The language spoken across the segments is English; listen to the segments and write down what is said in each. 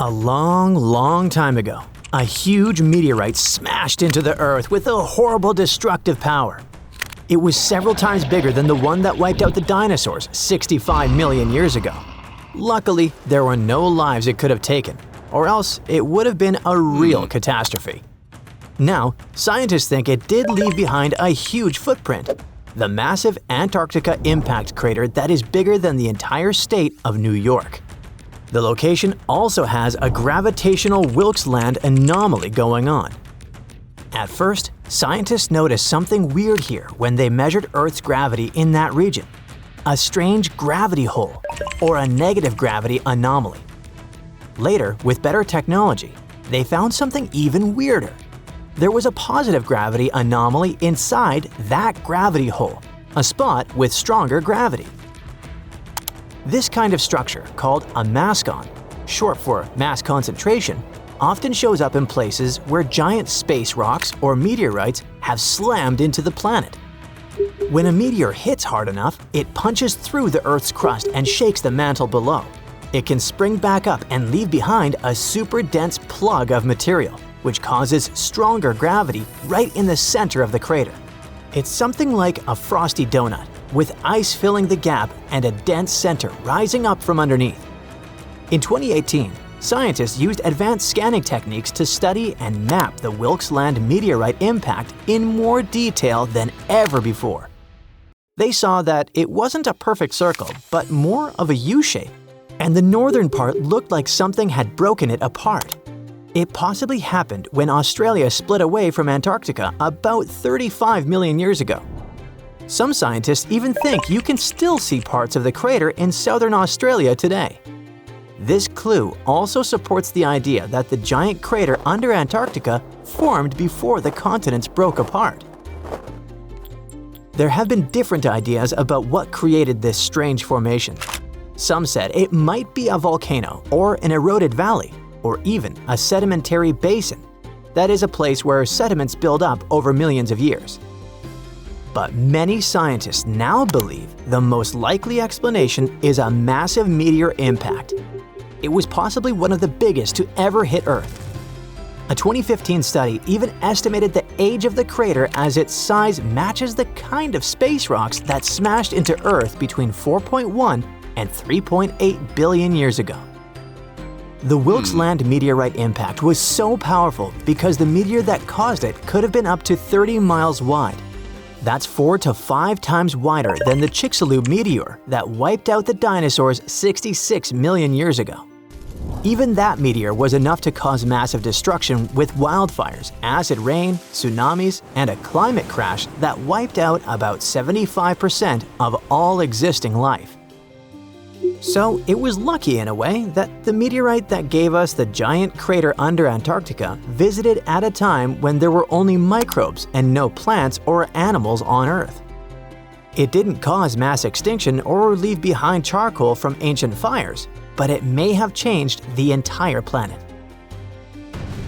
A long, long time ago, a huge meteorite smashed into the Earth with a horrible destructive power. It was several times bigger than the one that wiped out the dinosaurs 65 million years ago. Luckily, there were no lives it could have taken, or else it would have been a real catastrophe. Now, scientists think it did leave behind a huge footprint, the massive Antarctica impact crater that is bigger than the entire state of New York. The location also has a gravitational Wilkes Land anomaly going on. At first, scientists noticed something weird here when they measured Earth's gravity in that region, a strange gravity hole, or a negative gravity anomaly. Later, with better technology, they found something even weirder. There was a positive gravity anomaly inside that gravity hole, a spot with stronger gravity. This kind of structure, called a mascon, short for mass concentration, often shows up in places where giant space rocks or meteorites have slammed into the planet. When a meteor hits hard enough, it punches through the Earth's crust and shakes the mantle below. It can spring back up and leave behind a super dense plug of material, which causes stronger gravity right in the center of the crater. It's something like a frosty donut, with ice filling the gap and a dense center rising up from underneath. In 2018, scientists used advanced scanning techniques to study and map the Wilkes Land meteorite impact in more detail than ever before. They saw that it wasn't a perfect circle, but more of a U-shape, and the northern part looked like something had broken it apart. It possibly happened when Australia split away from Antarctica about 35 million years ago. Some scientists even think you can still see parts of the crater in southern Australia today. This clue also supports the idea that the giant crater under Antarctica formed before the continents broke apart. There have been different ideas about what created this strange formation. Some said it might be a volcano or an eroded valley, or even a sedimentary basin. That is a place where sediments build up over millions of years. But many scientists now believe the most likely explanation is a massive meteor impact. It was possibly one of the biggest to ever hit Earth. A 2015 study even estimated the age of the crater as its size matches the kind of space rocks that smashed into Earth between 4.1 and 3.8 billion years ago. The Wilkes Land meteorite impact was so powerful because the meteor that caused it could have been up to 30 miles wide. That's 4 to 5 times wider than the Chicxulub meteor that wiped out the dinosaurs 66 million years ago. Even that meteor was enough to cause massive destruction with wildfires, acid rain, tsunamis, and a climate crash that wiped out about 75% of all existing life. So it was lucky in a way that the meteorite that gave us the giant crater under Antarctica visited at a time when there were only microbes and no plants or animals on Earth. It didn't cause mass extinction or leave behind charcoal from ancient fires, but it may have changed the entire planet.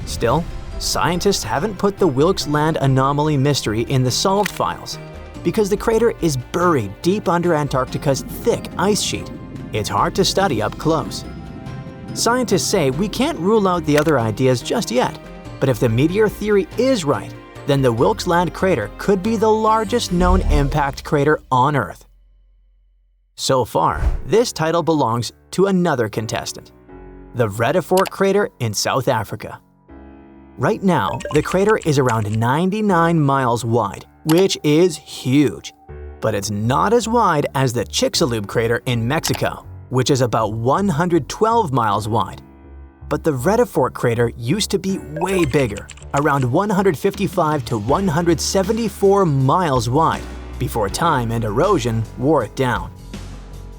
Still, scientists haven't put the Wilkes Land anomaly mystery in the solved files because the crater is buried deep under Antarctica's thick ice sheet. It's hard to study up close. Scientists say we can't rule out the other ideas just yet, but if the meteor theory is right, then the Wilkes Land crater could be the largest known impact crater on Earth. So far, this title belongs to another contestant, the Vredefort crater in South Africa. Right now, the crater is around 99 miles wide, which is huge. But it's not as wide as the Chicxulub crater in Mexico, which is about 112 miles wide. But the Vredefort crater used to be way bigger, around 155 to 174 miles wide, before time and erosion wore it down.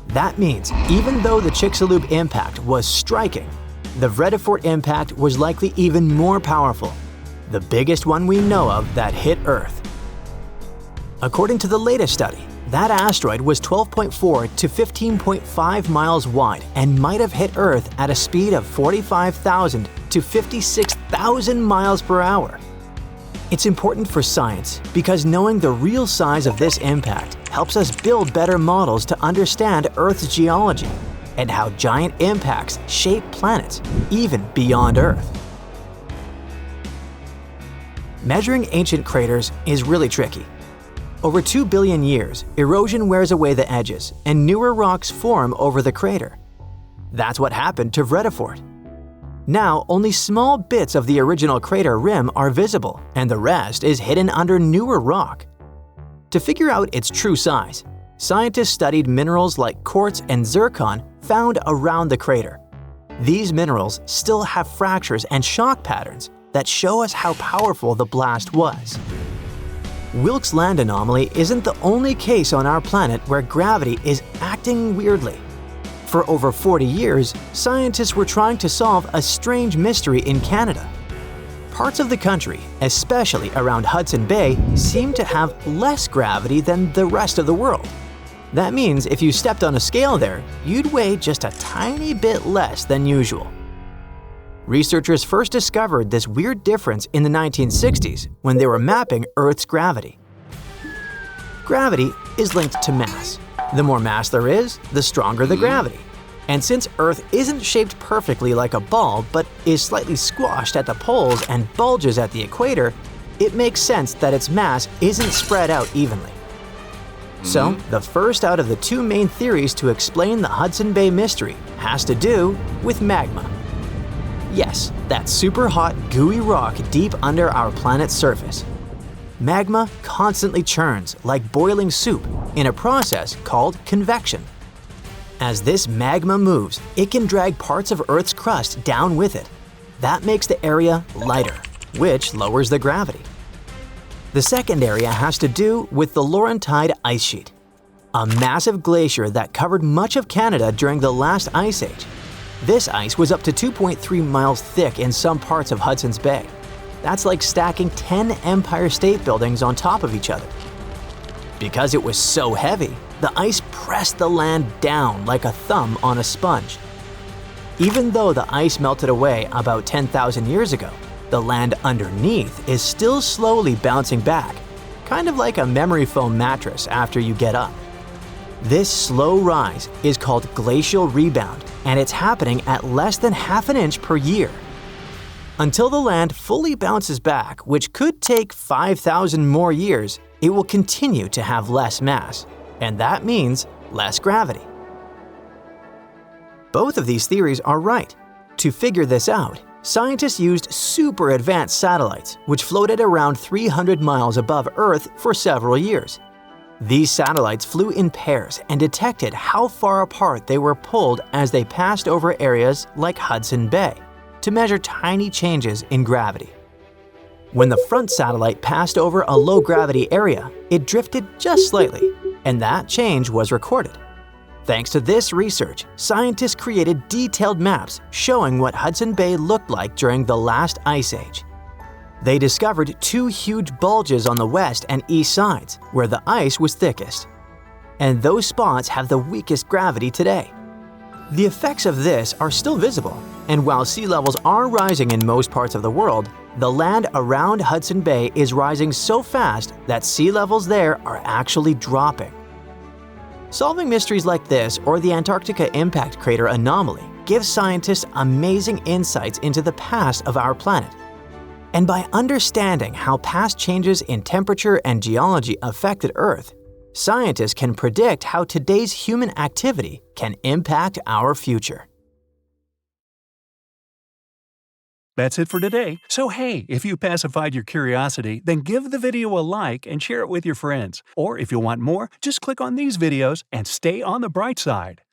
That means even though the Chicxulub impact was striking, the Vredefort impact was likely even more powerful, the biggest one we know of that hit Earth. According to the latest study, that asteroid was 12.4 to 15.5 miles wide and might have hit Earth at a speed of 45,000 to 56,000 miles per hour. It's important for science because knowing the real size of this impact helps us build better models to understand Earth's geology. and how giant impacts shape planets, even beyond Earth. Measuring ancient craters is really tricky. Over 2 billion years, erosion wears away the edges, and newer rocks form over the crater. That's what happened to Vredefort. Now, only small bits of the original crater rim are visible, and the rest is hidden under newer rock. To figure out its true size, scientists studied minerals like quartz and zircon found around the crater. These minerals still have fractures and shock patterns that show us how powerful the blast was. Wilkes Land anomaly isn't the only case on our planet where gravity is acting weirdly. For over 40 years, scientists were trying to solve a strange mystery in Canada. Parts of the country, especially around Hudson Bay, seem to have less gravity than the rest of the world. That means if you stepped on a scale there, you'd weigh just a tiny bit less than usual. Researchers first discovered this weird difference in the 1960s when they were mapping Earth's gravity. Gravity is linked to mass. The more mass there is, the stronger the gravity. And since Earth isn't shaped perfectly like a ball but is slightly squashed at the poles and bulges at the equator, it makes sense that its mass isn't spread out evenly. So, the first out of the two main theories to explain the Hudson Bay mystery has to do with magma. Yes, that super hot, gooey rock deep under our planet's surface. Magma constantly churns like boiling soup in a process called convection. As this magma moves, it can drag parts of Earth's crust down with it. That makes the area lighter, which lowers the gravity. The second area has to do with the Laurentide ice sheet, a massive glacier that covered much of Canada during the last ice age. This ice was up to 2.3 miles thick in some parts of Hudson's Bay. That's like stacking 10 Empire State Buildings on top of each other. Because it was so heavy, the ice pressed the land down like a thumb on a sponge. Even though the ice melted away about 10,000 years ago, the land underneath is still slowly bouncing back, kind of like a memory foam mattress after you get up. This slow rise is called glacial rebound, and it's happening at less than half an inch per year. Until the land fully bounces back, which could take 5,000 more years, it will continue to have less mass, and that means less gravity. Both of these theories are right. To figure this out, scientists used super advanced satellites, which floated around 300 miles above Earth for several years. These satellites flew in pairs and detected how far apart they were pulled as they passed over areas like Hudson Bay to measure tiny changes in gravity. When the front satellite passed over a low-gravity area, it drifted just slightly, and that change was recorded. Thanks to this research, scientists created detailed maps showing what Hudson Bay looked like during the last ice age. They discovered two huge bulges on the west and east sides, where the ice was thickest. And those spots have the weakest gravity today. The effects of this are still visible, and while sea levels are rising in most parts of the world, the land around Hudson Bay is rising so fast that sea levels there are actually dropping. Solving mysteries like this or the Antarctica impact crater anomaly gives scientists amazing insights into the past of our planet. And by understanding how past changes in temperature and geology affected Earth, scientists can predict how today's human activity can impact our future. That's it for today. So hey, if you pacified your curiosity, then give the video a like and share it with your friends. Or if you want more, just click on these videos and stay on the bright side.